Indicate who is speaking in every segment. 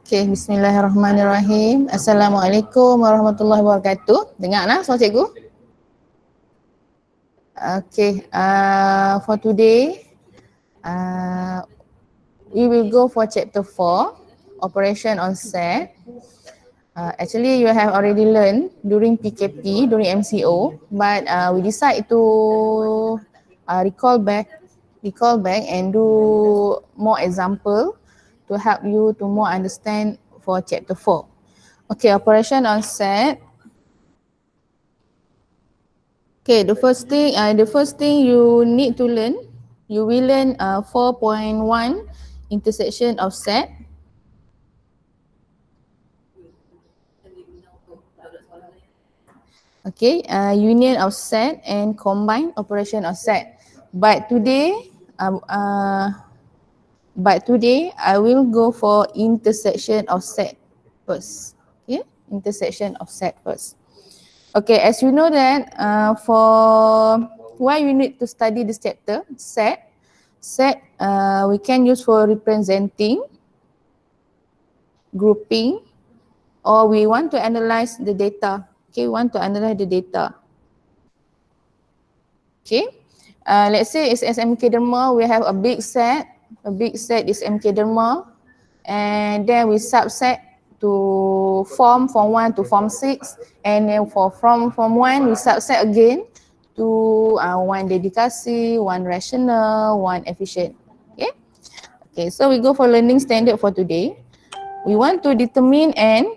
Speaker 1: Okay, bismillahirrahmanirrahim. Assalamualaikum warahmatullahi wabarakatuh. Dengar lah suara cikgu? Okay, for today, we will go for chapter 4, operation on set. Actually, you have already learned during PKP, during MCO, but we decide to recall back and do more example to help you to more understand for chapter 4. Okay, operation on set. Okay, the first thing you need to learn, you will learn 4.1 intersection of set. Okay, union of set and combine operation of set. But today I will go for intersection of set first. Okay, intersection of set first. Okay, as you know that for why you need to study this chapter, set we can use for representing, grouping, or we want to analyze the data. Okay, we want to analyze the data. Okay, let's say it's SMK derma, we have a big set is MK derma, and then we subset to form 1 to form 6, and then for from 1 we subset again to 1 dedikasi, 1 rational, 1 efficient. Okay, so we go for learning standard for today. We want to determine and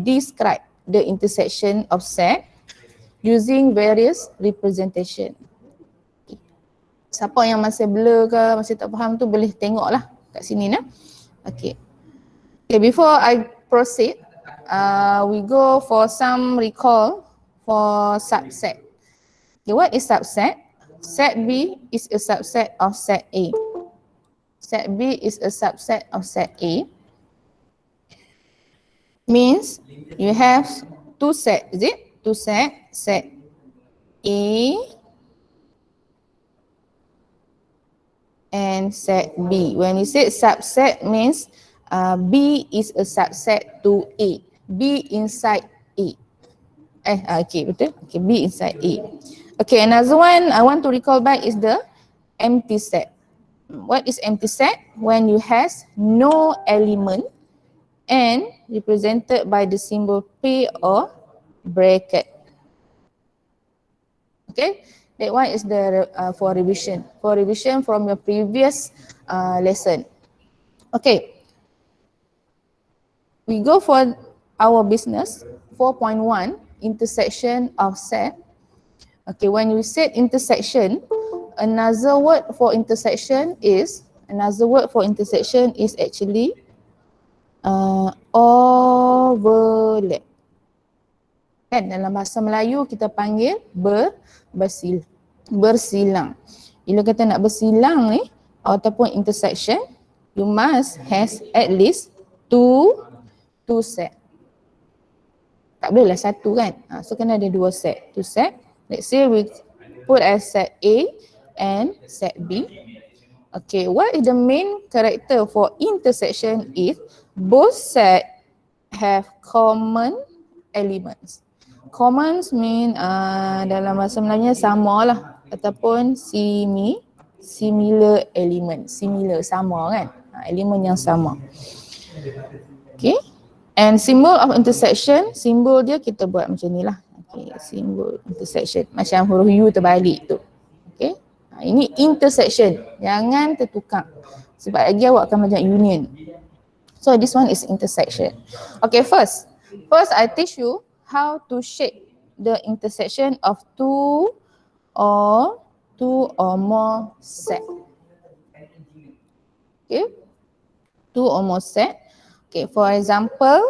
Speaker 1: describe the intersection of set using various representation. Siapa yang masih blur ke, masih tak faham tu boleh tengok lah kat sini nah. Okay, before I proceed, we go for some recall for subset. Okay, what is subset? Set B is a subset of set A. Set B is a subset of set A. Means you have two set, is it? Two set, set A and set B. When you say subset means B is a subset to A. B inside A. Okay, betul? Okay, B inside A. Okay, another one I want to recall back is the empty set. What is empty set? When you has no element and represented by the symbol P or bracket. Okay, that one is the for revision. For revision from your previous lesson. Okay, we go for our business 4.1 intersection of set. Okay, when we said intersection, another word for intersection is actually overlap. Kan dalam bahasa Melayu kita panggil bersilang. Bila kita nak bersilang ni ataupun intersection, you must has at least two set. Tak boleh lah satu kan. So kena ada dua set, two set. Let's say we put as set A and set B. Okay, what is the main character for intersection is both set have common elements. Commons mean dalam bahasa Melayu sama lah ataupun similar element. Similar, sama kan? Elemen yang sama. Okay. And symbol of intersection, simbol dia kita buat macam ni lah. Okay, simbol intersection. Macam huruf U terbalik tu. Okay. Ini intersection. Jangan tertukar. Sebab lagi awak akan belajar union. So this one is intersection. Okay, first I teach you how to shape the intersection of two or more set. Okay, two or more set. Okay, for example,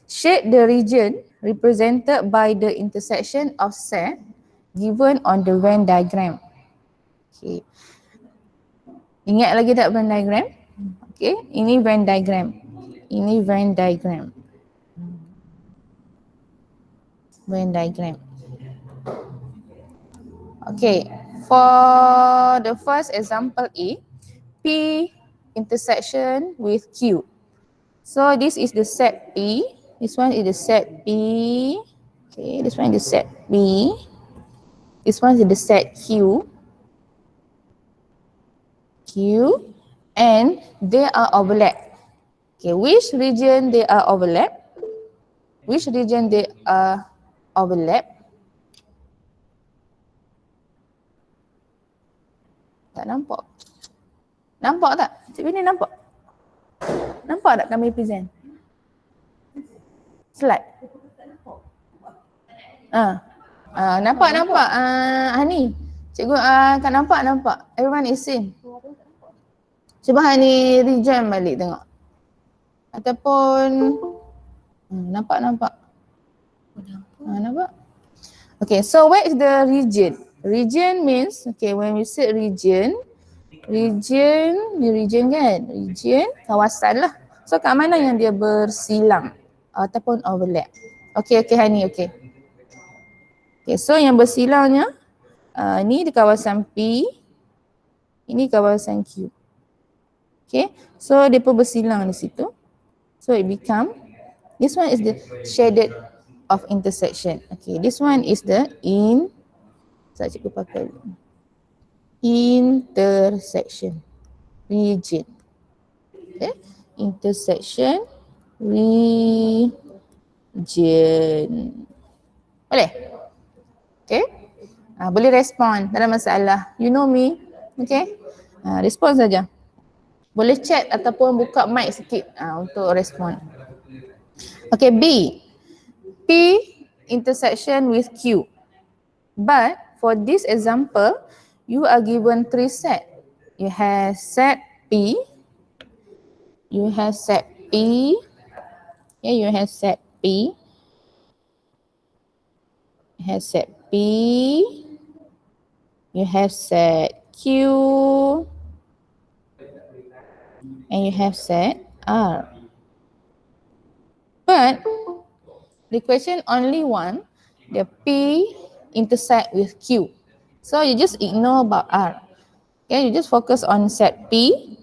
Speaker 1: shape the region represented by the intersection of set given on the Venn diagram. Okay, ingat lagi tak Venn diagram? Okay, ini Venn diagram. Venn diagram. Okay, for the first example A, P intersection with Q. So this is the set P. This one is the set P. Okay, this one is the set P. This one is the set Q. Q. And they are overlap. Okay, which region they are overlap? Which region they are overlap? Tak nampak. Nampak tak? Cikgu ni nampak? Nampak tak kami present? Slide. Nampak. Hani. Cikgu tak nampak. Everyone is seen. Cuba Hani rejoin balik tengok. Ataupun nampak. Nampak. Okay, so where is the region? Region means, okay, when we say region kan? Region, kawasan lah. So kat mana yang dia bersilang ataupun overlap? Okay Hani, okay. Okay, so yang bersilangnya ni di kawasan P, ini kawasan Q. Okay, so dia pun bersilang di situ. So it become, this one is the shaded of intersection. Okay, this one is the saya cikgu pakai intersection region. Okay, intersection region. Boleh? Okay, boleh respon, tak ada masalah. You know me, okay? Respon saja. Boleh chat ataupun buka mic sikit untuk respon. Okay, B. P intersection with Q. But for this example, you are given 3 set. You have set P. You have set P. Yeah, you have set P. You have set P. You have set Q. And you have set R. But the question only one, the P intersect with Q. So you just ignore about R. Okay, you just focus on set P,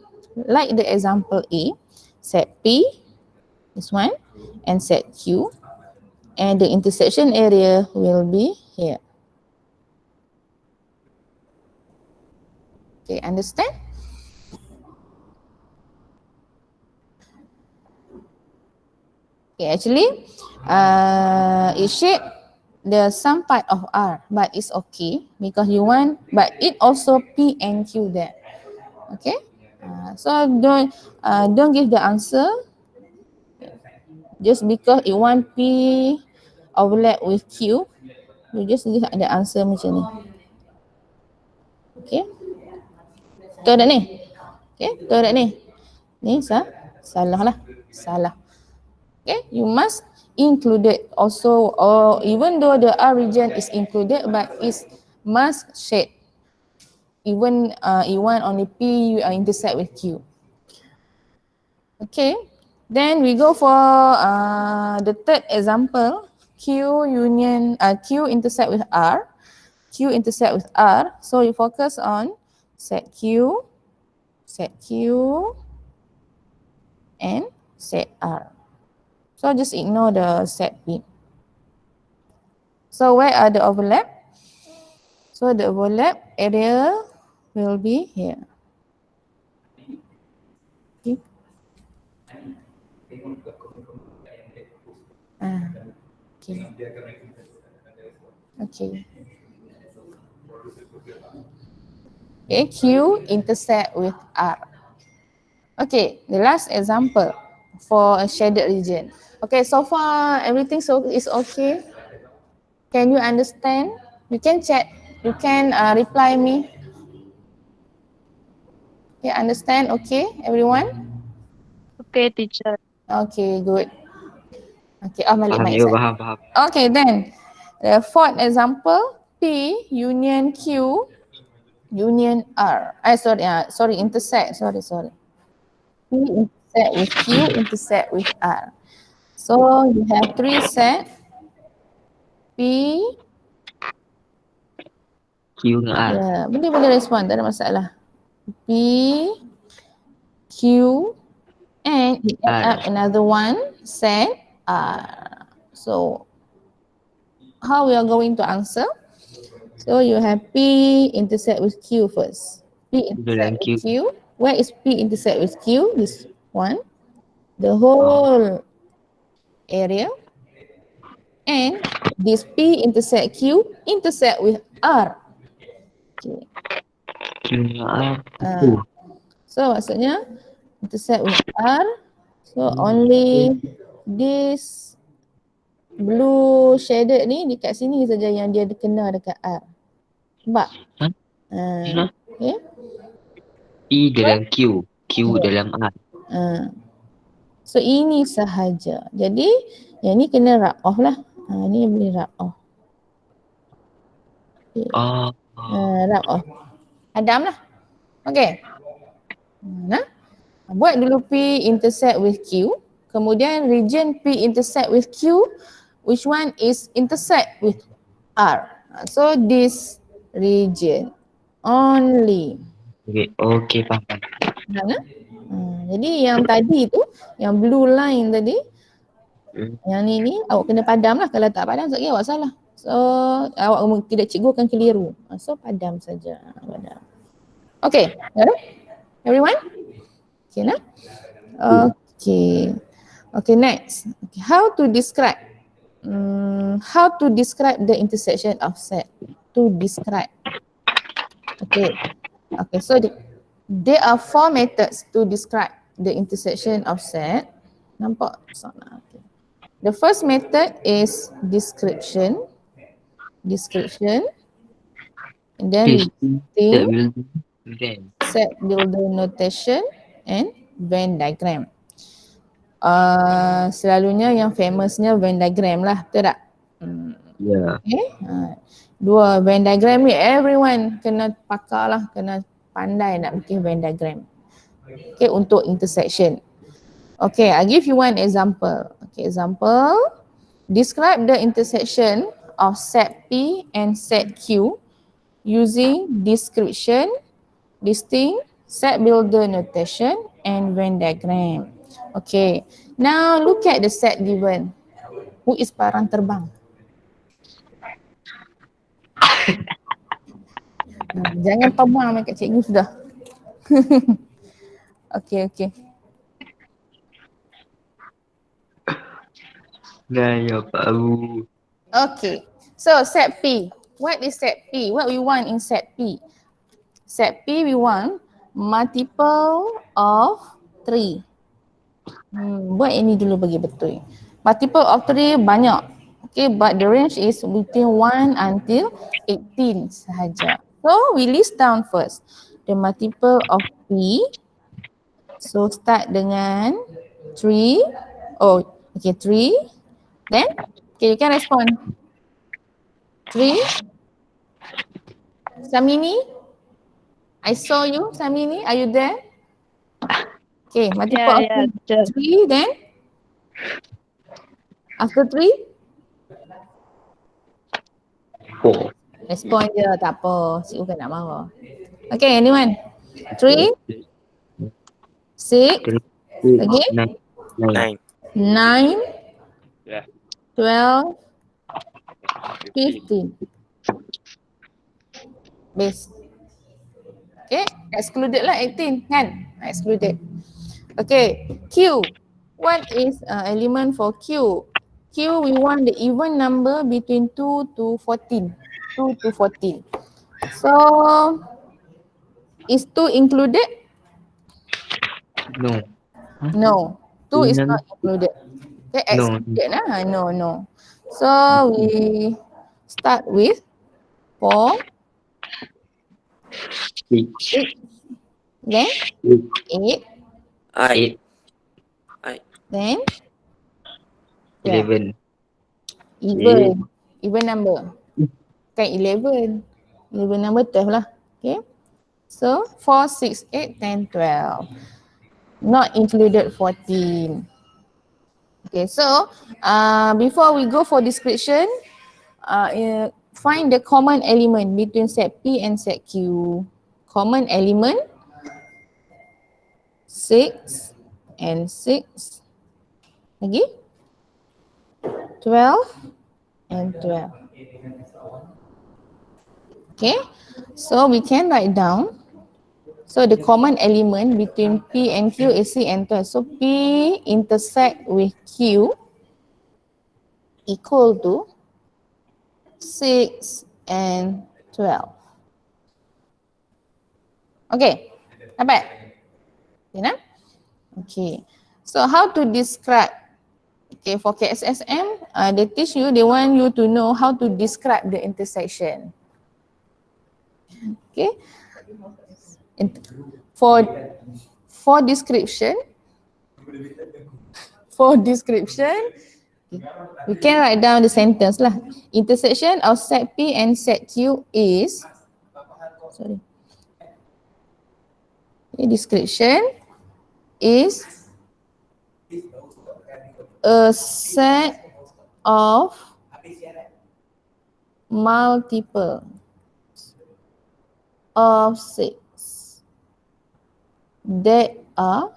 Speaker 1: like the example A. Set P, this one, and set Q. And the intersection area will be here. Okay, understand? Okay, actually, it shape the some part of R, but it's okay because you want, but it also P and Q there. Okay, so don't give the answer just because you want P overlap with Q. You just give the answer macam ni. Okay, betul tak ni? Okay, betul tak ni? Ni salah lah, salah. Okay, you must include it also, or even though the R region is included, but it must shade. Even you want only P intersect with Q. Okay, then we go for the third example. Q intersect with R. Q intersect with R. So you focus on set Q, and set R. So just ignore the set P. So where are the overlap? So the overlap area will be here. Okay. Okay. Okay, Q intersect with R. Okay, the last example for a shaded region. Okay, so far everything is okay. Can you understand? You can chat. You can reply me. Okay, understand? Okay, everyone?
Speaker 2: Okay, teacher.
Speaker 1: Okay, good. Okay,
Speaker 3: Paham.
Speaker 1: Okay, then the fourth example, P union Q union R. Intersect. Sorry. P intersect with Q intersect with R. So you have 3 set. P.
Speaker 3: Q dengan R.
Speaker 1: Ya, boleh respon, tak ada masalah. P, Q, Q, and it add up another one, set R. So how we are going to answer? So you have P intersect with Q first. P intersect with Q. Where is P intersect with Q? This one. The whole area. And this P intersect Q intersect with R. Okay. So maksudnya intersect with R. So only this blue shaded ni dekat sini saja yang dia kena dekat R. Nampak? Okay.
Speaker 3: P dalam Q, Q dalam R.
Speaker 1: So ini sahaja. Jadi yang ni kena rub off lah. Ni boleh rub off. Okay. Rub off. Hadam lah. Okay. Nah, buat dulu P intersect with Q. Kemudian region P intersect with Q. Which one is intersect with R? So this region only.
Speaker 3: Okay, faham.
Speaker 1: Jadi yang tadi tu, yang blue line tadi, yang ni awak kena padam lah. Kalau tak padam, sekali awak salah. So awak tidak, cikgu akan keliru. So padam saja. Padam. Okay, everyone? Okay, nah? Okay. Okay, next. Okay, how to describe? How to describe the intersection of set? To describe. Okay. Okay, so there are 4 methods to describe the intersection of set. Nampak sana. Okay. The first method is description. Description. And then listing, set builder notation, and Venn diagram. Selalunya yang famousnya Venn diagram lah, betul tak?
Speaker 3: Ya.
Speaker 1: Okay. Dua Venn diagram ni everyone kena pakar lah, kena pandai nak bikin Venn diagram. Okay, untuk intersection. Okay, I give you one example. Okay, example. Describe the intersection of set P and set Q using description, listing, set builder notation, and Venn diagram. Okay, now look at the set given. Who is parang terbang? Jangan terbang dekat cikgu sudah. Okay.
Speaker 3: Gaya Pak Abu.
Speaker 1: Okay, so set P. What is set P? What we want in set P? Set P we want multiple of 3. Buat ini dulu bagi betul. Multiple of 3 banyak. Okay, but the range is between 1 until 18 sahaja. So we list down first the multiple of P. So start dengan 3. Oh, okay, 3. Then, okay, you can respond. 3. Samini, I saw you. Samini, are you there? Okay, multiple of 3. Then, after 3?
Speaker 3: 4.
Speaker 1: Respond je, tak apa. Cikgu kan nak marah. Okay, anyone? 3, 6, lagi? 9, 12, 15. Base. Okay, excluded lah 18 kan? Excluded. Okay, Q. What is element for Q? Q, we want the even number between 2 to 14. 2 to 14. So, is 2 included?
Speaker 3: No.
Speaker 1: No, 2 is not included. Okay, excluded lah. No. So, we start with 4, 6, then 8,
Speaker 3: 8,
Speaker 1: then
Speaker 3: 11.
Speaker 1: Even number. Kan 11. Even number 12 lah. Okay. So 4, 6, 8, 10, 12. Not included 14. Okay, so before we go for description, find the common element between set P and set Q. Common element 6 and 6. Lagi 12 and 12. Okay, so we can write down. So the common element between P and Q is 6 and 12. So P intersect with Q equal to 6 and 12. Okay, dapat? Okay, nah? Okay, so how to describe? Okay, for KSSM, they teach you, they want you to know how to describe the intersection. Okay, for description, we can write down the sentence lah. Intersection of set P and set Q is, sorry, the description is a set of multiple of 6 that are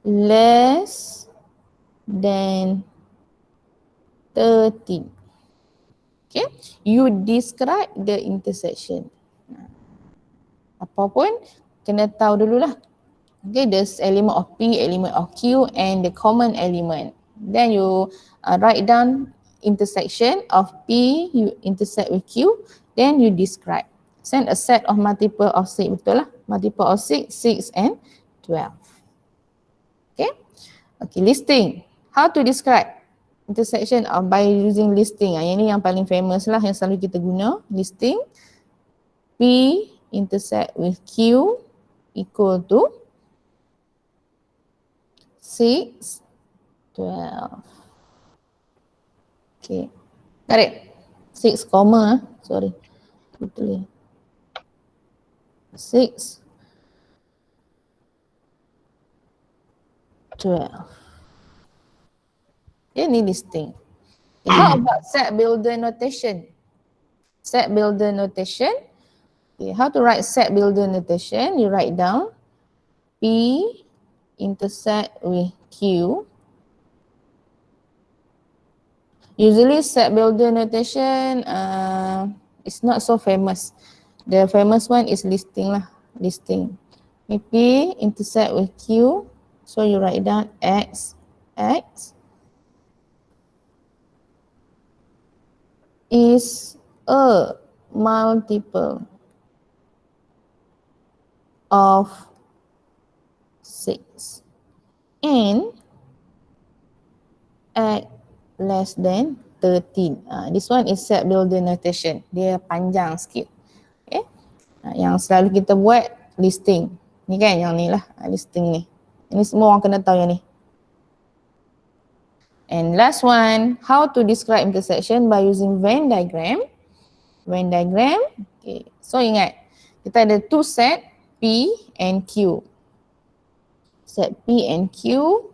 Speaker 1: less than 30. Okay, you describe the intersection. Apa pun kena tahu dululah. Okay, there's element of P, element of Q, and the common element. Then you write down intersection of P, you intersect with Q, then you describe. Send a set of multiple of 6, betul lah? Multiple of 6, 6 and 12. Okay, okay, listing. How to describe intersection of by using listing. Yang ini yang paling famous lah, yang selalu kita guna. Listing. P intersect with Q equal to 6, 12. Okay, got it? 6, sorry. Betul. 6, 12. Okay, ni listing. Okay, how about set builder notation? Set builder notation. Okay, how to write set builder notation? You write down P intersect with Q. Usually set builder notation is not so famous. The famous one is listing lah, listing. P intersect with Q, so you write down X is a multiple of 6 and X less than 13. This one is set builder notation. Dia panjang sikit. Okay. Yang selalu kita buat listing. Ni kan yang ni lah, listing ni. Ini semua orang kena tahu yang ni. And last one, how to describe intersection by using Venn diagram. Venn diagram. Okay. So ingat, kita ada two set P and Q. Set P and Q.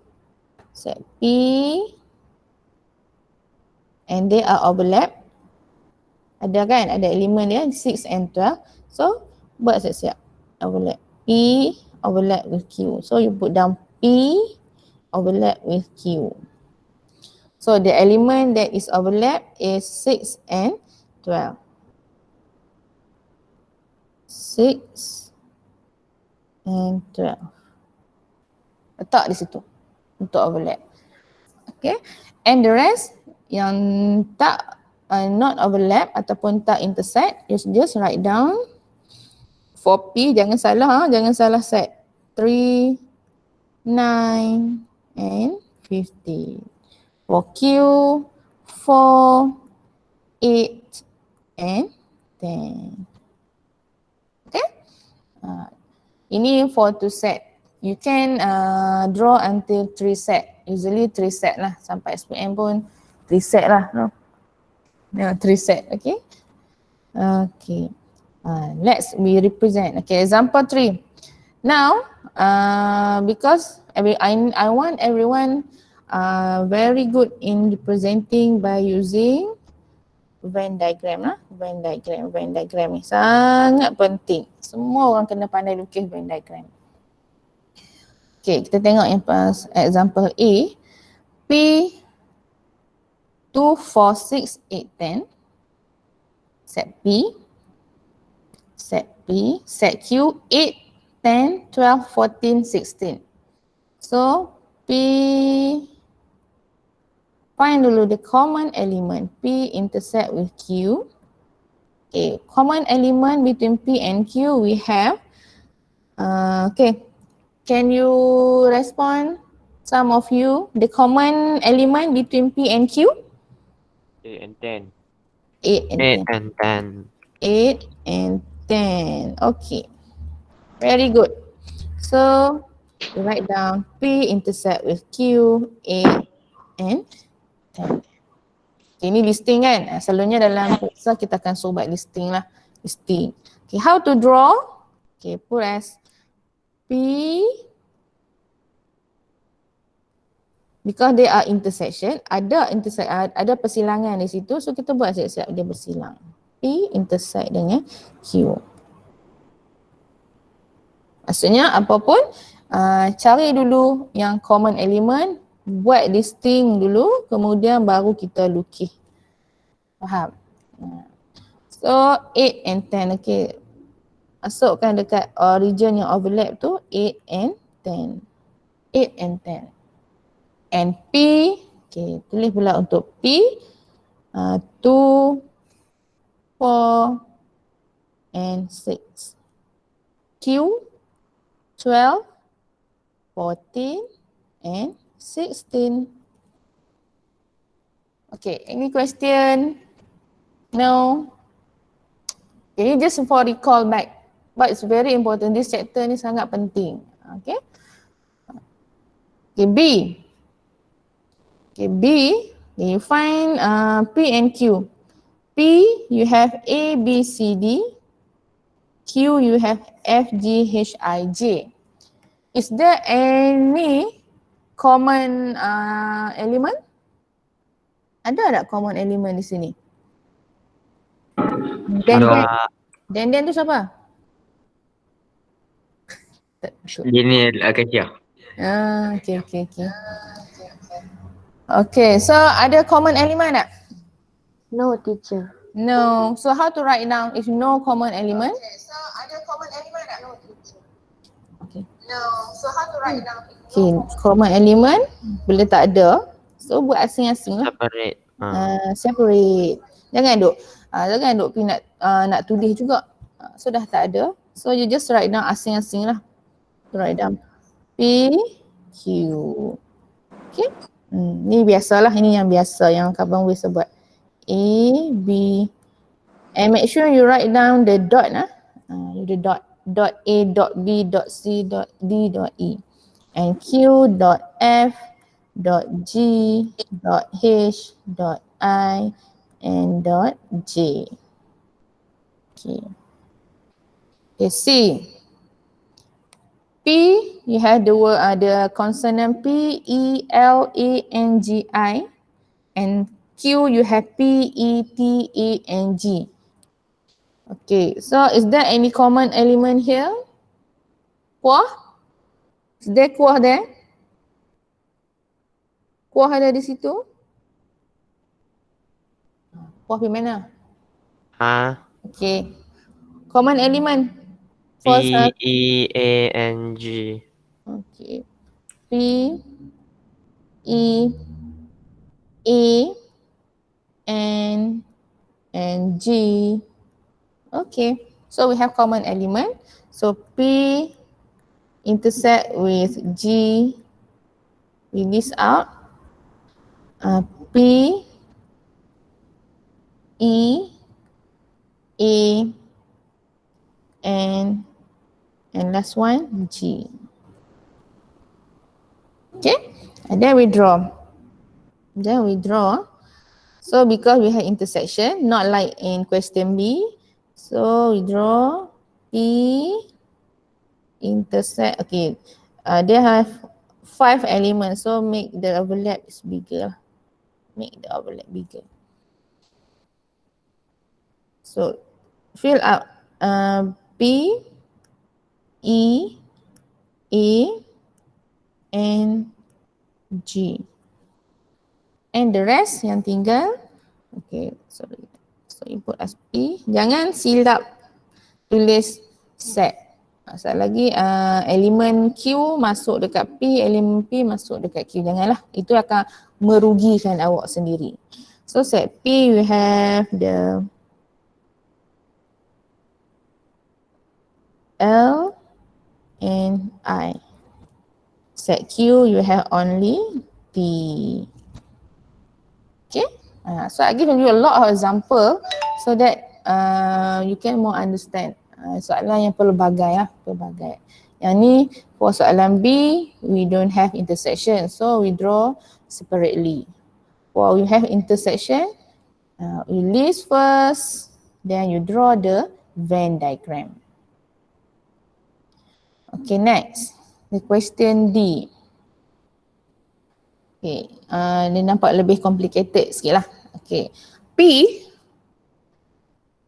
Speaker 1: Set P and they are overlap. Ada kan? Ada elemen dia 6 and 12. So buat siap-siap. Overlap. P overlap with Q. So you put down P overlap with Q. So the element that is overlap is 6 and 12. 6 and 12. Letak di situ untuk overlap. Okay. And the rest yang tak not overlap ataupun tak intersect, you just write down for P, jangan salah set 3, 9 and 50. For Q, 4, 8 and 10. Okay? Ini for 2 set. You can draw until 3 set. Usually 3 set lah. Sampai SPM pun 3 set lah. No? 3 set. Okay? Okay. Let's we represent. Okay, example 3. Now, because I want everyone very good in representing by using Venn diagram lah. Venn diagram ni sangat penting. Semua orang kena pandai lukis Venn diagram. Okay, kita tengok yang pas example A. P 2, 4, 6, 8, 10. Set P. Set P. Set Q 8, 10, 12, 14, 16. So P, find dulu the common element. P intersect with Q. Okay, common element between P and Q we have. Okay, can you respond? Some of you, the common element between P and Q?
Speaker 4: 8 and 10.
Speaker 1: 8 and
Speaker 3: 8
Speaker 1: 10.
Speaker 3: and 10.
Speaker 1: 8 and 10. Okay. Very good. So we write down P intersect with Q, 8 and 10. Okay, ini listing kan? Selalunya dalam pulsa kita akan suruh buat listing lah. Listing. Okay, how to draw? Okay, put as P, because they are intersection, ada persilangan di situ, so kita buat siap-siap dia bersilang. P intersect dengan Q. Maksudnya apapun, cari dulu yang common element, buat listing dulu, kemudian baru kita lukis. Faham? So 8 and 10, okay. Masukkan dekat region yang overlap tu 8 and 10. 8 and 10. And P, okay, tulis pula untuk P, 2, 4 and 6. Q, 12, 14 and 16. Okay, any question? No? Okay, just for recall back. But it's very important, this chapter ni sangat penting. Okay. Okay, B. Okay, B, you find P and Q. P, you have A, B, C, D. Q, you have F, G, H, I, J. Is there any common element? Ada tak common element di sini? Den tu siapa? Tak sure.
Speaker 3: Linear Akasia.
Speaker 1: Okay. Okay, so ada common element tak?
Speaker 2: No, teacher.
Speaker 1: No. So how to write down if no common element? Okay, so ada common element tak? No, teacher. Okay. No. So how to write down if okay, common element bila tak ada, so buat asing-asing lah.
Speaker 3: Separate.
Speaker 1: Separate. Jangan duk pergi nak tulis juga. So dah tak ada. So you just write down asing-asing lah. Write down P, Q. Okay. Ni biasalah, ini yang biasa yang Abang Wis buat. A, B, and make sure you write down the dot the dot A, dot B, dot C, dot D, dot E, and Q, dot F, dot G, dot H, dot I, and dot J. Okay. Okay, C. P, you have the word the consonant P, E, L, A, N, G, I, and Q, you have P, E, T, A, and G. Okay, so is there any common element here? Kuah? Is there kuah there? Kuah ada di situ? Kuah di mana? Okay. Common element.
Speaker 4: P, E, A, N, G.
Speaker 1: Okay. P, E, A, N, and G. Okay. So we have common element. So P intersect with G. We list out. P, E, A, N, and last one G. Okay, and then we draw. So because we have intersection, not like in question B, so we draw P intersect. Okay, they have 5 elements, so make the overlap is bigger. Make the overlap bigger. So fill up P, E, A, and G. And the rest yang tinggal, okay, sorry. So input as P. Jangan silap tulis set. Sekali lagi elemen Q masuk dekat P, elemen P masuk dekat Q. Janganlah, itu akan merugikan awak sendiri. So set P we have the L and I. Set Q you have only T. Okay, so I give you a lot of example so that you can more understand. Soalan yang pelbagai pelbagai. Yang ni for soalan B, we don't have intersection, so we draw separately. For we have intersection, you list first, then you draw the Venn diagram. Okay, next, the question D. Okay, dia nampak lebih complicated sikit lah. Okay, P,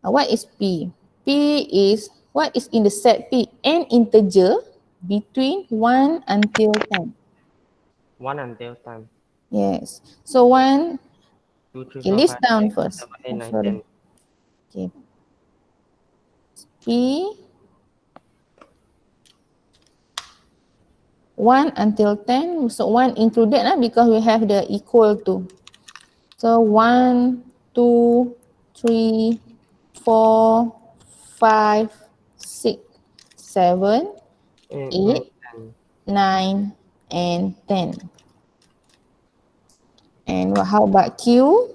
Speaker 1: what is P? P is, what is in the set P? An integer between 1 until 10.
Speaker 4: 1 until 10.
Speaker 1: Yes, so 1,
Speaker 4: 2, 3,
Speaker 1: okay,
Speaker 4: 4,
Speaker 1: list
Speaker 4: 5,
Speaker 1: down
Speaker 4: 6,
Speaker 1: first.
Speaker 4: 7, 8, 9,
Speaker 1: Sorry.
Speaker 4: 10.
Speaker 1: Okay, P, 1 until 10, so 1 included because we have the equal to. So 1, 2, 3, 4, 5, 6, 7, 8, 9, and 10. And how about Q?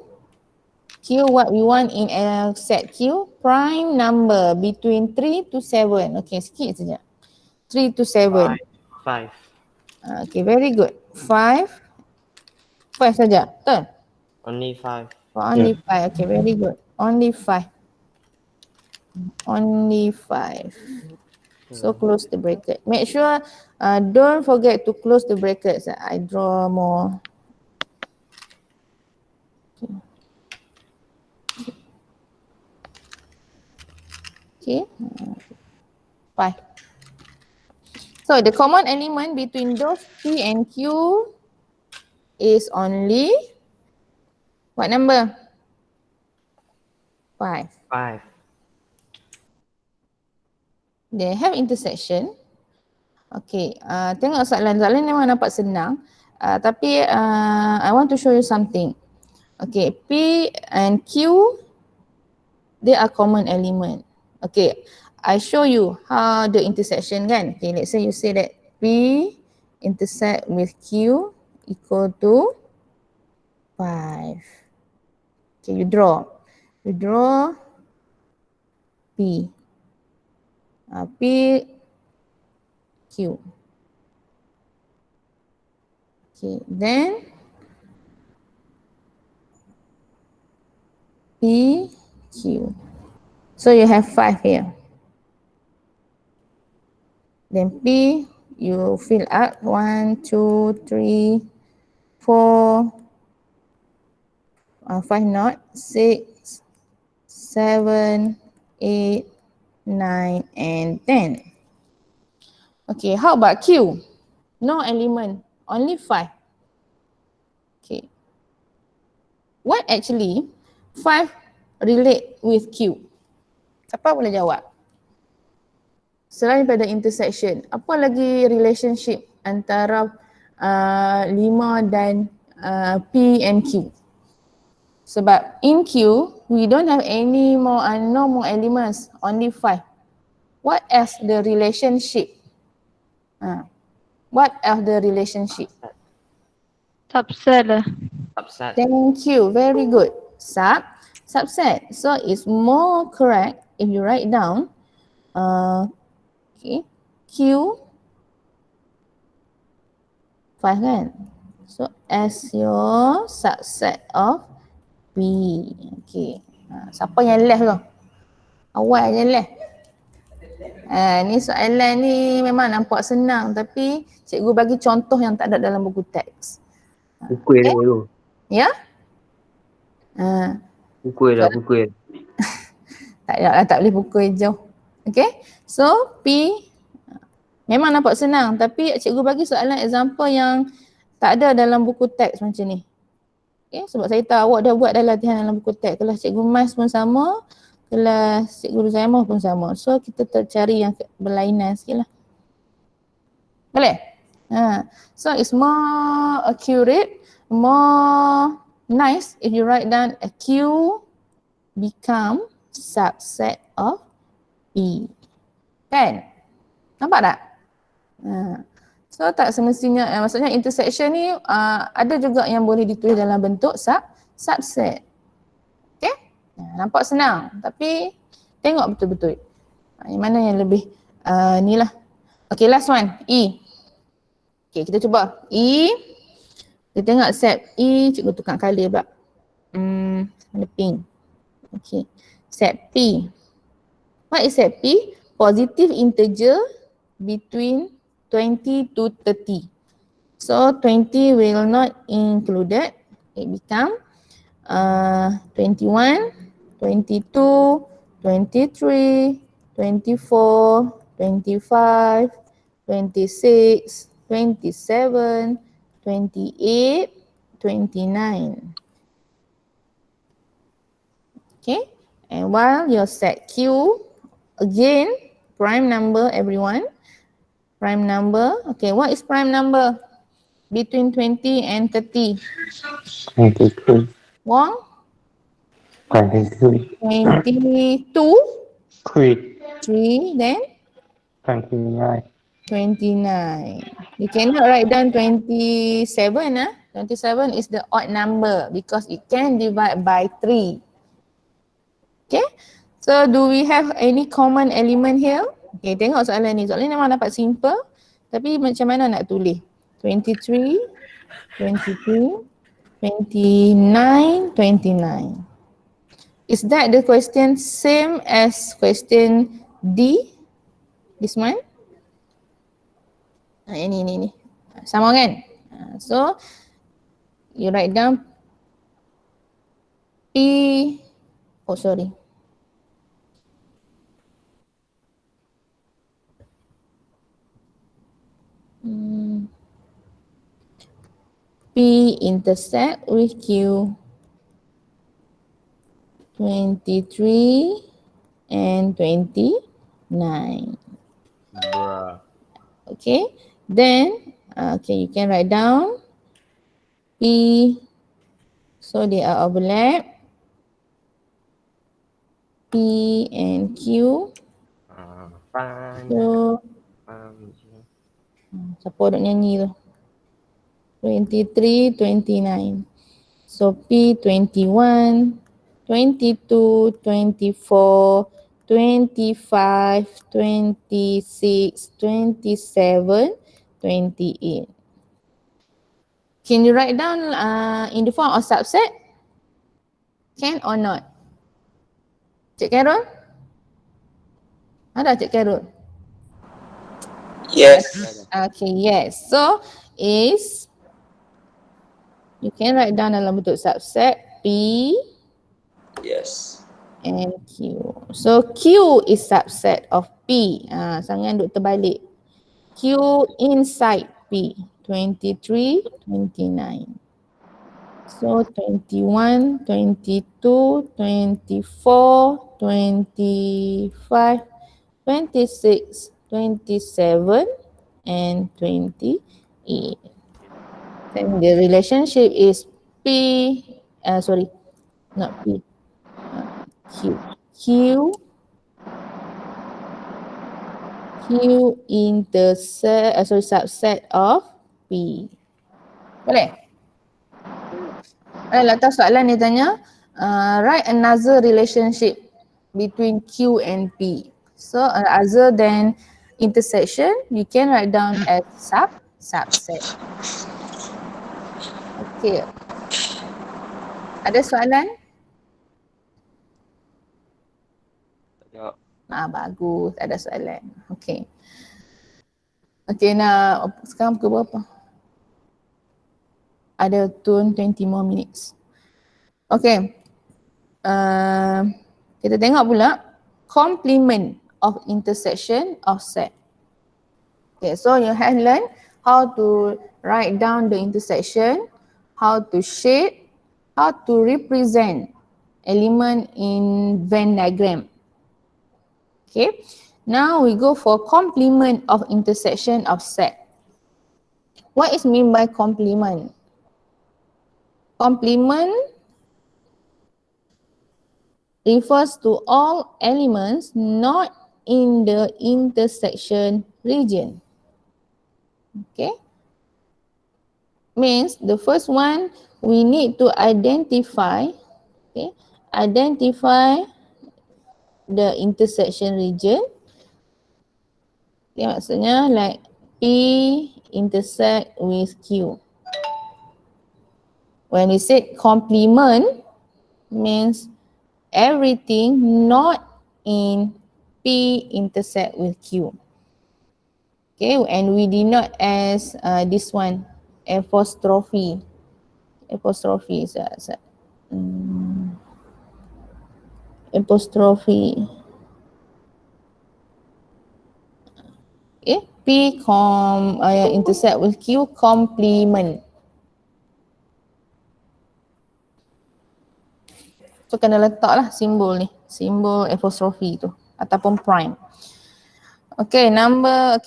Speaker 1: Q, what we want in a set Q? Prime number between 3 to 7. Okay, sikit saja. 3 to 7.
Speaker 4: 5.
Speaker 1: Okay, very good. 5. 5 saja. Betul?
Speaker 4: Only 5.
Speaker 1: Only 5. Okay, very good. Only 5. Only 5. So close the bracket. Make sure don't forget to close the brackets. I draw more. Okay. 5. So the common element between those P and Q is only what number? 5.
Speaker 4: 5.
Speaker 1: They have intersection. Okay, tengok soalan-soalan memang nampak senang. Tapi I want to show you something. Okay, P and Q, they are common element. Okay, I show you how the intersection kan. Okay, let's say you say that P intersect with Q equal to 5. Okay, you draw. You draw P. P, Q. Okay, then P, Q. So you have 5 here. Then P, you fill up 1, 2, 3, 4, 5 not, 6, 7, 8, 9, and 10. Okay, how about Q? No element, only 5. Okay. What actually 5 relate with Q? Siapa boleh jawab? Selain daripada intersection, apa lagi relationship antara 5 dan P and Q? Sebab in Q, we don't have any more, no more elements, only 5. What else the relationship? What else the relationship?
Speaker 2: Subset lah.
Speaker 4: Subset.
Speaker 1: Thank you, very good. Subset. So it's more correct if you write down okay, Q 5 kan? So as your subset of P. Okay. Siapa yang left tu? Awal je left. Ni soalan ni memang nampak senang tapi cikgu bagi contoh yang tak ada dalam buku teks.
Speaker 3: Pukul dah tu.
Speaker 1: Ya?
Speaker 3: Pukul dah, pukul.
Speaker 1: Tak ada lah, tak boleh pukul hijau. Okay, so P memang nampak senang tapi cikgu bagi soalan example yang tak ada dalam buku teks macam ni. Okay, sebab saya tahu awak dah buat dah latihan dalam buku teks. Kelas cikgu Mas pun sama, kelas cikgu Ruzaimah pun sama. So kita tercari yang berlainan sikit lah. Boleh? So it's more accurate, more nice if you write down a Q become subset of P. Kan? Nampak tak? So tak semestinya, maksudnya intersection ni ada juga yang boleh ditulis dalam bentuk subset. Okay? Nampak senang tapi tengok betul-betul. Yang mana yang lebih ni lah. Okay, last one, E. Okay, kita cuba. E, kita tengok set E, cikgu tukar colour pula. Mana pink. Okay, set P. What is set P? Positive integer between 20 to 30. So 20 will not included. It become 21, 22, 23, 24, 25, 26, 27, 28, 29. Okay, and while your set Q, again, prime number everyone. Prime number, okay, what is prime number? Between 20 and 30.
Speaker 5: 23,
Speaker 1: Wong?
Speaker 5: 23,
Speaker 1: 22,
Speaker 5: 3,
Speaker 1: 3, then
Speaker 5: 29,
Speaker 1: 29. You cannot write down 27. 27 is the odd number because it can divide by 3. Okay, so do we have any common element here? Okay, tengok soalan ni. Soalan ni memang dapat simple tapi macam mana nak tulis? 23, 22, 29, 29. Is that the question same as question D? This one? Ini. Sama kan? So, you write down P, oh sorry. P intersect with Q. 23 and 29. Okay, then okay, you can write down P, so they are overlap. P and Q. So siapa duk nyanyi tu? 23, 29. So P 21, 22, 24, 25, 26, 27, 28. Can you write down in the form of subset? Can or not? Cik Carol? Ada Cik Carol?
Speaker 6: Yes.
Speaker 1: Okay, yes. So is, you can write down dalam bentuk subset P
Speaker 6: Yes.
Speaker 1: and Q. So Q is subset of P. Jangan duk terbalik. Q inside P. 23, 29. So 21, 22, 24, 25, 26, 27, and 28. Then the relationship is P, sorry, not P, Q. Q intersect, subset of P. Boleh? Letak soalan dia tanya, write another relationship between Q and P. So other than intersection, you can write down as subset. Okay. Ada soalan? Bagus, ada soalan. Okay. Okay, nah sekarang pukul berapa? Ada 20 more minutes. Okay. Kita tengok pula complement of intersection of set. Okay, so you have learned how to write down the intersection, how to shape, how to represent element in Venn diagram. Okay, now we go for complement of intersection of set. What is mean by complement? Complement refers to all elements not in the intersection region. Okay, means the first one we need to identify, okay, identify the intersection region. Okay, maksudnya like P intersect with Q. When we say complement, means everything not in P intersect with Q. Okay, and we did not as this one apostrophe. Apostrophe is apostrophe. Okay, P intersect with Q, complement. So kena letaklah simbol ni, simbol apostrophe tu ataupun prime. Okay,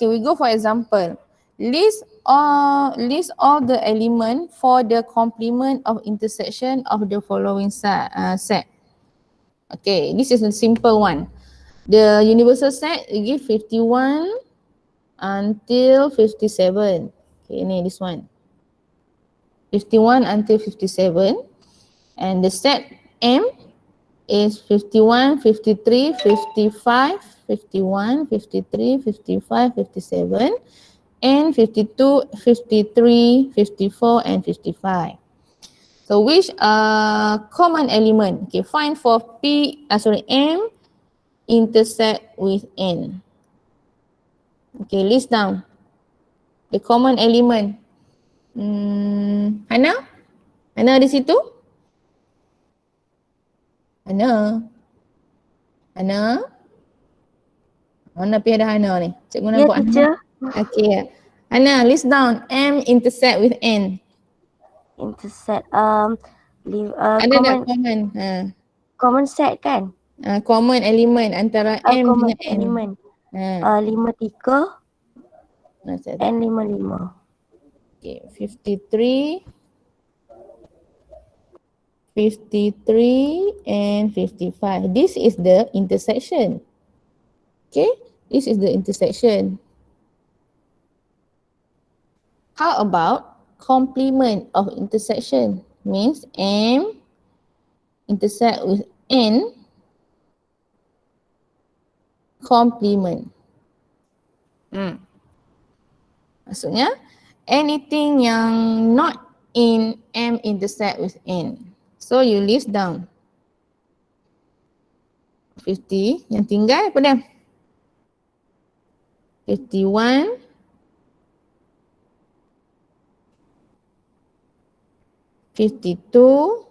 Speaker 1: we go for example. List all the element for the complement of intersection of the following set. Okay, this is a simple one. The universal set give 51 until 57. Okay, ni this one. 51 until 57. And the set M is 51, 53, 55, 51, 53, 55, 57, and 52, 53, 54, and 55. So which common element? Okay, find for M intersect with N. Okay, list down the common element. Hana? Hana di situ? Hana? Hana? Mana pergi ada Hana ni? Cikgu nampak Hana.
Speaker 7: teacher.
Speaker 1: Okay. Hana, list down M intersect with N.
Speaker 7: Intersect.
Speaker 1: Ada tak common?
Speaker 7: Common set kan?
Speaker 1: Common element antara M
Speaker 7: Common
Speaker 1: dengan N.
Speaker 7: element. 53 and 55.
Speaker 1: Okay, 53, 53 and 55. This is the intersection. Okay, this is the intersection. How about complement of intersection? Means M intersect with N, complement. Maksudnya anything yang not in M intersect with N. So you list down 50, yang tinggal apa dia? 51, 52,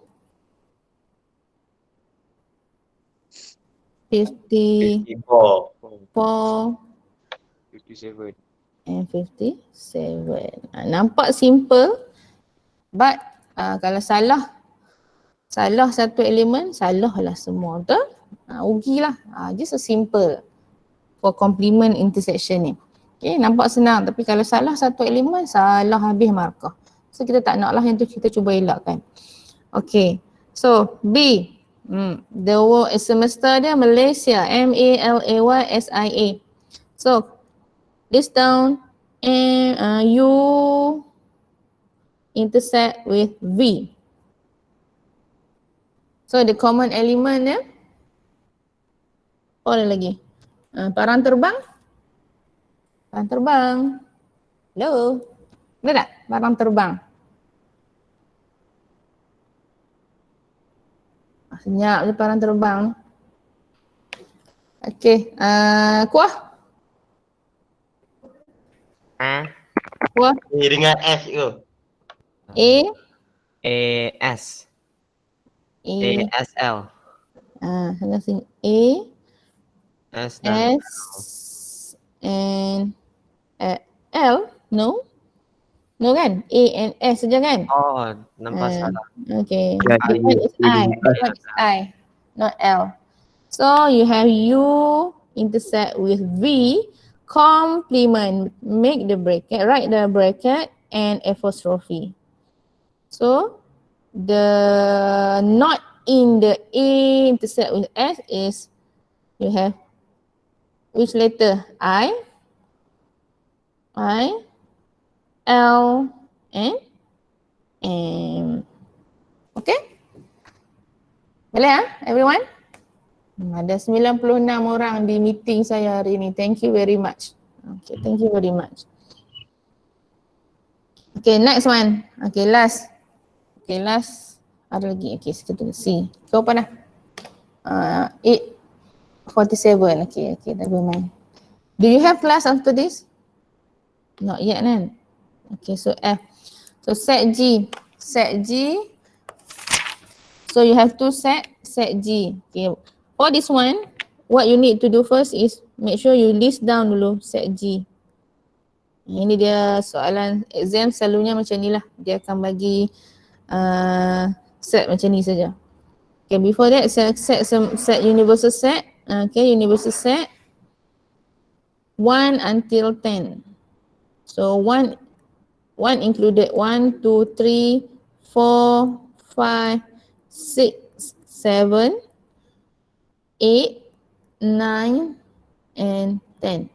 Speaker 1: 54,
Speaker 4: 57.
Speaker 1: and 57. Nampak simple, but kalau salah satu elemen, salahlah semua, betul? Rugilah. Just a simple for complement intersection ni. Okay, nampak senang, tapi kalau salah satu elemen, salah habis markah. So kita tak naklah yang tu, kita cuba elakkan. Okay, so B. The word semester dia Malaysia, MALAYSIA. So list down U intersect with V. So the common element dia apa lagi? Parang terbang. Parang terbang. Hello. Ada tak? Parang terbang. Senyap je parang terbang. Okay. Kuah. Kuah.
Speaker 8: A dengan S ke?
Speaker 4: AS. ASL.
Speaker 1: Sana sini A.
Speaker 4: S dan
Speaker 1: S and L? No? No kan? A and S saja kan?
Speaker 4: Oh, nampak salah.
Speaker 1: Okay.
Speaker 3: Yeah,
Speaker 1: This one is I. This one is I, not L. So you have U intersect with V, complement. Make the bracket, write the bracket and apostrophe. So the not in the A intersect with S is you have which letter? I, L, and M. Okay? Boleh everyone? Ada 96 orang di meeting saya hari ini. Thank you very much. Okay, thank you very much. Okay, next one. Okay, last. Okay, last. Ada lagi. Okay, kita tunggu. C. Kau apa dah? 8:47. Okay, never mind. Do you have class after this? Not yet, kan? Okay, so F. So set G. Set G. So you have two set G. Okay. For this one, what you need to do first is make sure you list down dulu set G. Ini dia soalan exam selalunya macam ni lah. Dia akan bagi set macam ni saja. Okay, before that set universal set. Okay, universal set 1 until 10. So 1 included 1, 2, 3, 4, 5, 6, 7, 8, 9, and 10.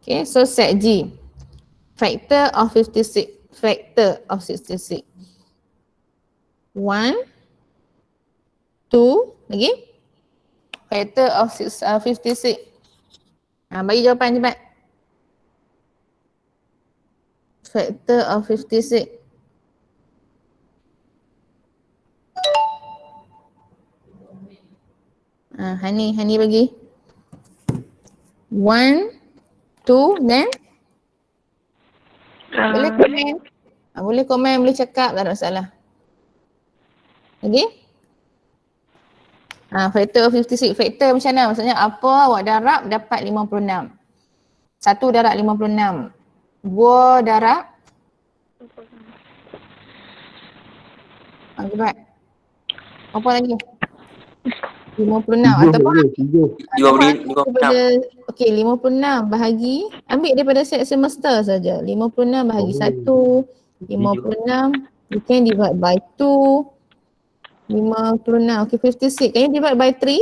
Speaker 1: Okay, so set G. Factor of 56. Factor of 66. 1, 2, lagi? Factor of 56. Bagi jawapan cepat. Factor of 56. Hani bagi. 1, 2, then? Boleh komen. Boleh komen, boleh cakap, tak ada masalah. Lagi? Factor of 56. Factor macam mana? Maksudnya apa awak darab dapat 56. 1 darab 56. 2 darab? Cepat. Apa lagi? 56 ataupun
Speaker 6: 56.
Speaker 1: okey 56 bahagi ambil daripada set semester saja. 56 bahagi 1, 56 you can divide by 2. 56 okey 56 can you divide by 3?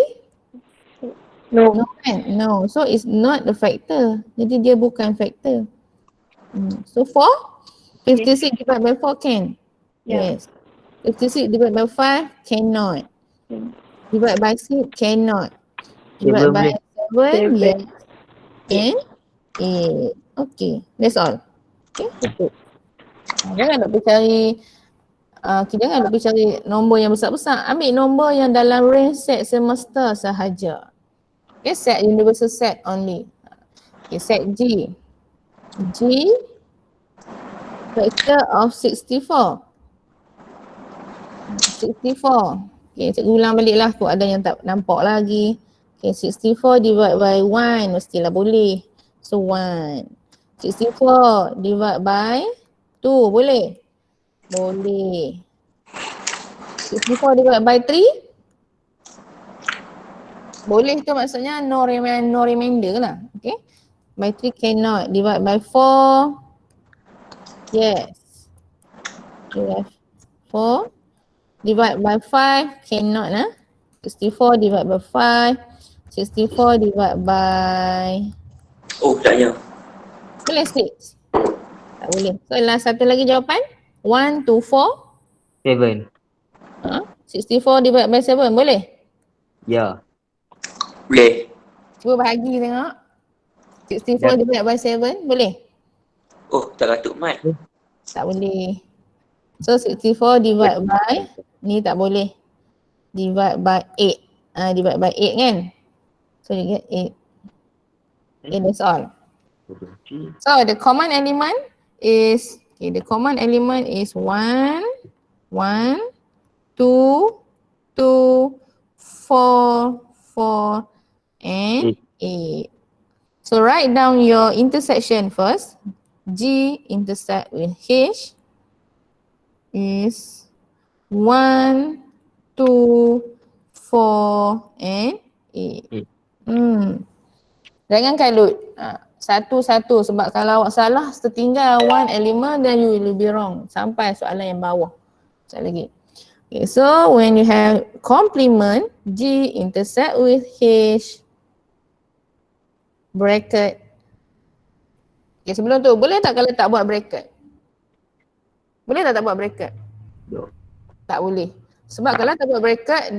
Speaker 1: No kan? No. So it's not the factor. Jadi dia bukan factor. So 4 56 divide by 4 can? Yes. 56 divide by 5 cannot. Divide by 6 cannot. Divide by 7 yes. And 8. Okay, that's all. Okay, cukup. Jangan nak pergi cari jangan nak pergi cari nombor yang besar-besar. Ambil nombor yang dalam range set semester sahaja. Okay, set universal set only. Okay, set G. G factor of 64. 64. Okay, cikgu ulang balik lah kot ada yang tak nampak lagi. Okay, 64 divide by 1 mestilah boleh. So 1. 64 divide by 2 boleh? Boleh. 64 divide by 3? Boleh tu maksudnya no remainder lah. Okay. By 3 cannot. Divide by 4. Yes. You have 4. Divide by 5 cannot 64 divide by 5. 64 divide by
Speaker 6: Taknya.
Speaker 1: boleh 6? Tak boleh. So last satu lagi jawapan 1, 2, 4
Speaker 3: 7.
Speaker 1: 64 divide by 7 boleh?
Speaker 3: Ya.
Speaker 6: Boleh.
Speaker 1: Cuba bahagi tengok 64 divide by 7 boleh?
Speaker 6: Tak katuk mat.
Speaker 1: Tak boleh. So 64 divide by ni tak boleh. Divide by 8. Divide by 8 kan? So you get 8. Okay, that's all. So the common element is 1, 1, 2, 2, 4, 4, 4, and 8. So write down your intersection first. G intersect with H is 1, 2, 4, and 8. Jangan kalut. Satu-satu sebab kalau awak salah tertinggal one element then you will be wrong sampai soalan yang bawah. Sekali lagi. Okay, so when you have complement, G intersect with H bracket. Okay, sebelum tu boleh tak kalau tak buat bracket? Boleh tak buat bracket? Tak boleh. Sebab kalau tak buat bracket,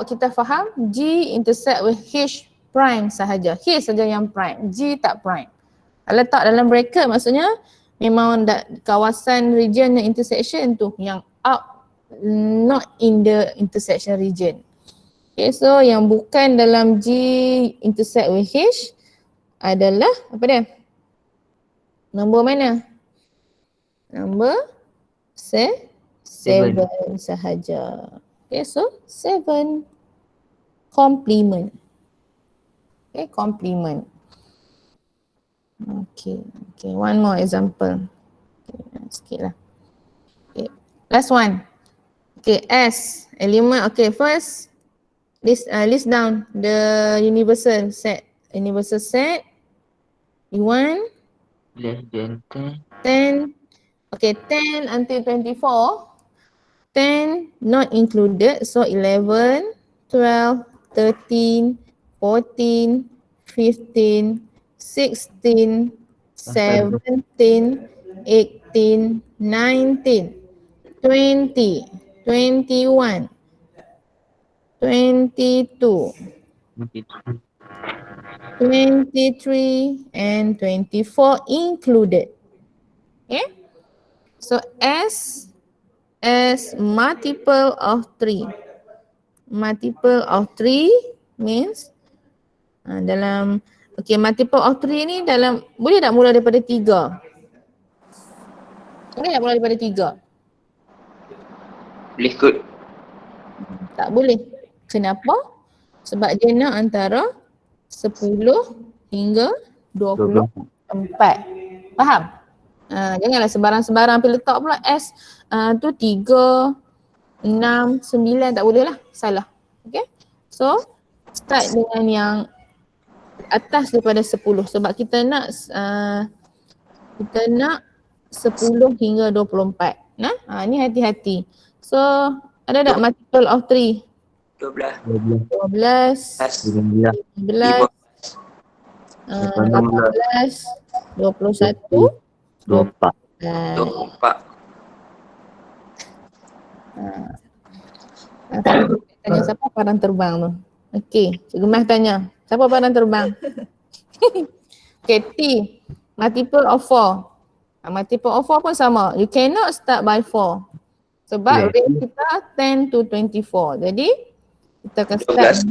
Speaker 1: kita faham G intersect with H prime sahaja. H saja yang prime, G tak prime. Kalau letak dalam bracket maksudnya memang kawasan region yang intersection tu yang out, not in the intersection region. Okay, so yang bukan dalam G intersect with H adalah apa dia? Nombor mana? Nombor 7 sahaja. Okay, so 7 complement. Okay, complement. Okay, one more example. Okay, sikit lah. Okay, last one. Okay, S, element. Okay, first list down the universal set. Universal set, U1,
Speaker 3: Less than 10.
Speaker 1: 10. Okay, 10 until 24. 10 not included, so 11, 12, 13, 14, 15, 16, 17, 18, 19, 20, 21, 22, 23 and 24 included. Okay, so S multiple of 3. Multiple of 3 means multiple of 3 ni boleh tak mula daripada 3? Boleh tak mula daripada 3?
Speaker 6: Boleh kot. Tak
Speaker 1: boleh. Kenapa? Sebab dia nak antara 10 hingga 24. Faham? Janganlah sebarang-sebarang pergi letak pula S tu 3, 6, 9 tak boleh lah. Salah. Okay? So start dengan yang atas daripada 10 sebab kita nak 10 hingga 24. Ni hati-hati. So ada tak multiple of 3? 12, 15, 18, 21, 24. Tanya siapa parang terbang tu? Okey, Cikgu Mas tanya. Siapa parang terbang? Okay, T. Multiple of 4. Multiple of 4 pun sama. You cannot start by 4. Sebab range kita 10 to 24. Jadi kita akan start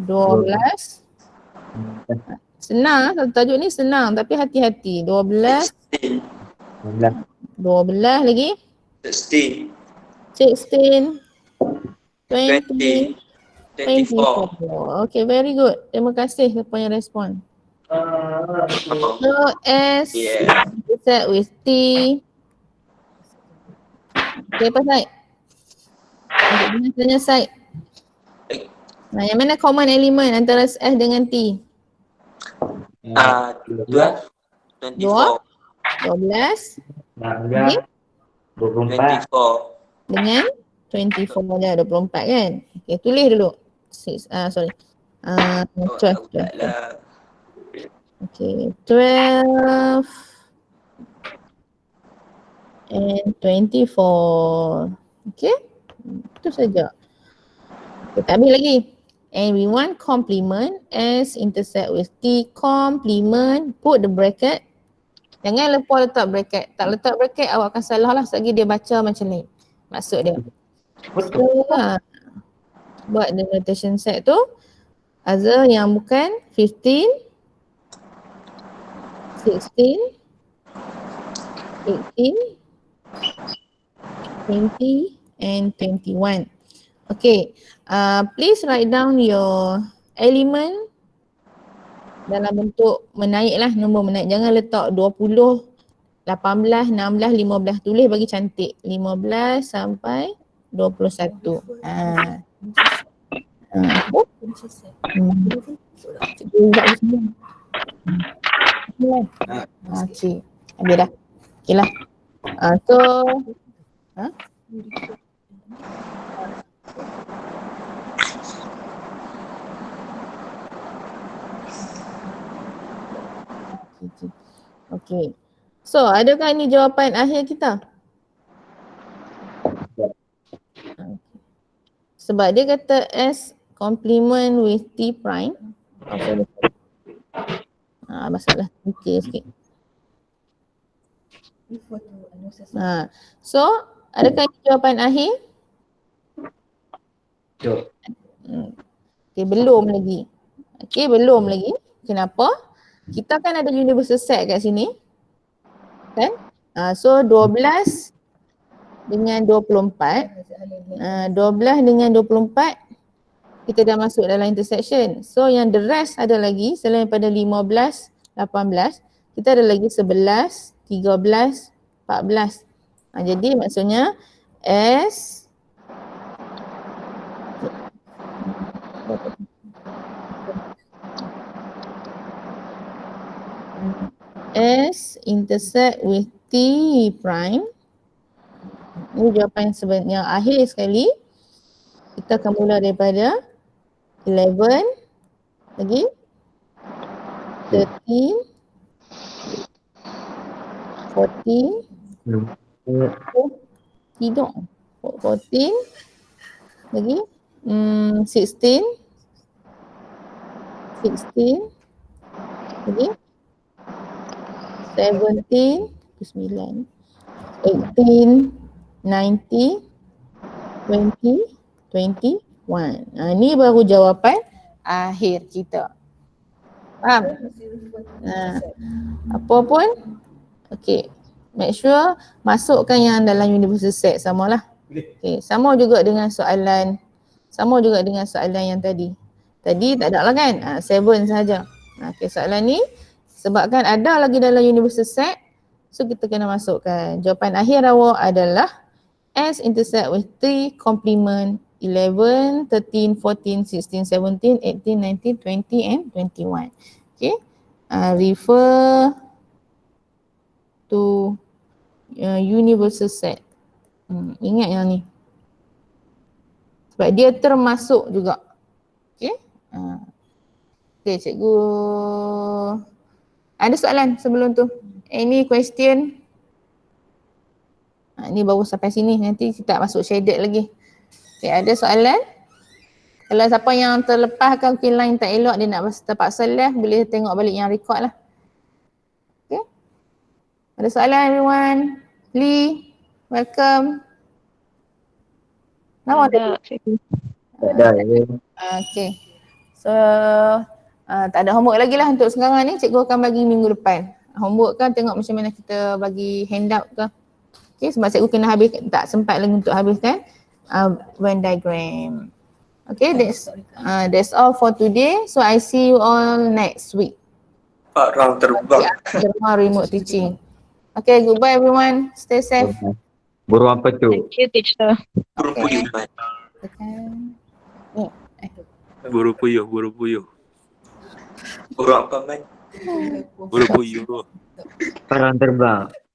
Speaker 1: 12. Senang, satu tajuk ni senang tapi hati-hati. 12 lagi. 16, 20, 24. Okay, very good. Terima kasih siapa yang respon. So S set with T. Okay, apa Syed? Okay, tanya Syed. Yang mana common element antara S dengan T?
Speaker 6: 12, 24.
Speaker 1: 12
Speaker 6: 24.
Speaker 1: dengan 24 dia 24 kan? Okay, tulis dulu. 12. Okay, 12 and 24. Okay, itu saja. Okay, tak habis lagi. And we want complement S intersect with T. Complement, put the bracket. Jangan lupa letak bracket. Tak letak bracket awak akan salah lah selagi dia baca macam ni. Maksud dia. So, buat the notation set tu. Other yang bukan 15, 16, 18, 20 and 21. Okay, please write down your element dalam bentuk menaik lah, nombor menaik. Jangan letak 20, 18, 16, 15. Tulis bagi cantik. 15 sampai 21. Cikgu buat di sini. Okey. Habis dah. Okey lah. So, Okey. So, adakah ini jawapan akhir kita? Sebab dia kata S complement with T prime. Masalah fikir sikit. So, adakah ini jawapan akhir? Okay, belum lagi. Okay, belum lagi. Kenapa? Kita kan ada universal set kat sini. Kan? So, 12 dengan 24. 12 dengan 24 kita dah masuk dalam intersection. So, yang the rest ada lagi selain daripada 15, 18, kita ada lagi 11, 13, 14. Jadi maksudnya S intersect with T prime. Ini jawapan sebenarnya akhir sekali. Kita akan mula daripada 11 lagi 13 14 tidak 14 lagi 16 lagi 17 9 18 19 20 21. Ni baru jawapan akhir kita. Faham? Apa pun, okay. Make sure masukkan yang dalam universal set samalah. Okay. Sama juga dengan soalan yang tadi. Tadi tak ada lah kan? 7 sahaja. Okay, soalan ni sebabkan ada lagi dalam universal set, so kita kena masukkan. Jawapan akhir awak adalah S intersect with T complement 11, 13, 14, 16, 17, 18, 19, 20 and 21. Okay. Refer to universal set. Ingat yang ni. Sebab dia termasuk juga. Okay. Okay, cikgu. Ada soalan sebelum tu? Any question? Ni baru sampai sini. Nanti kita masuk shaded lagi. Okay, ada soalan? Kalau siapa yang terlepaskan mungkin line tak elok, dia nak terpaksa left, boleh tengok balik yang record lah. Okay. Ada soalan everyone? Lee, welcome. Nama
Speaker 2: Ada.
Speaker 1: Okay. So, tak ada homework lagi lah untuk sekarang ni. Cikgu akan bagi minggu depan. Homework kan tengok macam mana kita bagi handout ke. Okay, sebab cikgu kena habis, tak sempat lagi untuk habiskan Venn diagram. Okay, that's all for today. So I see you all next week.
Speaker 6: Pak Ram terbang.
Speaker 1: Rumah remote teaching. Okay, goodbye everyone. Stay safe.
Speaker 3: Burung apa tu?
Speaker 2: Thank you, teacher.
Speaker 6: Burung puyuh.
Speaker 8: Burung puyuh, burung puyuh.
Speaker 6: Burung apa man?
Speaker 8: Burung puyuh.
Speaker 3: Parang terbang.